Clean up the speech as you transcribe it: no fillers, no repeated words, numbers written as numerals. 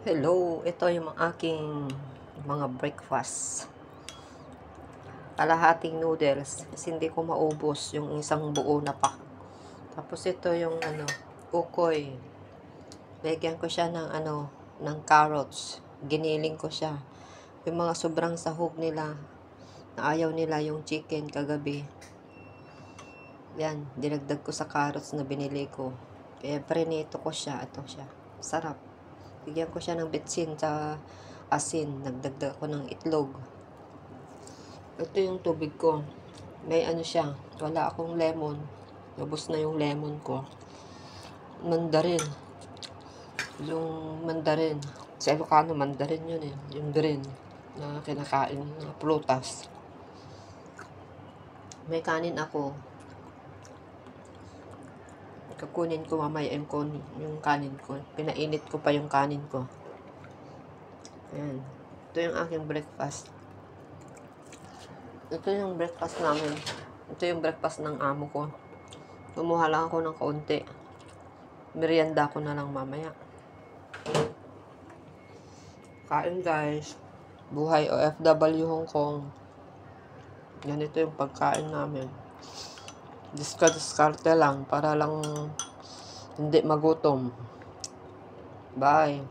Hello, ito yung aking mga breakfast. Kalahating noodles, kasi hindi ko maubos yung isang buo na pa. Tapos ito yung ukoy. Lagyan ko siya ng carrots. Giniling ko siya. Yung mga sobrang sahog nila, na ayaw nila yung chicken kagabi. Yan, dinagdag ko sa carrots na binili ko. Kaya prinito ko siya. Ito siya. Sarap. Bigyan ko siya ng bitsin sa asin. Nagdagdag ko ng itlog. Ito yung tubig ko. May siya. Wala akong lemon. Ubos na yung lemon ko. Mandarin. Yung mandarin. Sa Ilocano, mandarin yun eh. Yung green na kinakain na prutas. May kanin ako. Kakunin ko mamaya yung kanin ko. Pinainit ko pa yung kanin ko. Ayan. Ito yung aking breakfast. Ito yung breakfast namin. Ito yung breakfast ng amo ko. Kumuha lang ako ng kaunti. Merienda ko na lang mamaya. Kain guys. Buhay OFW Hong Kong. Ganito yung pagkain namin. Diskarte lang para lang hindi magutom. Bye.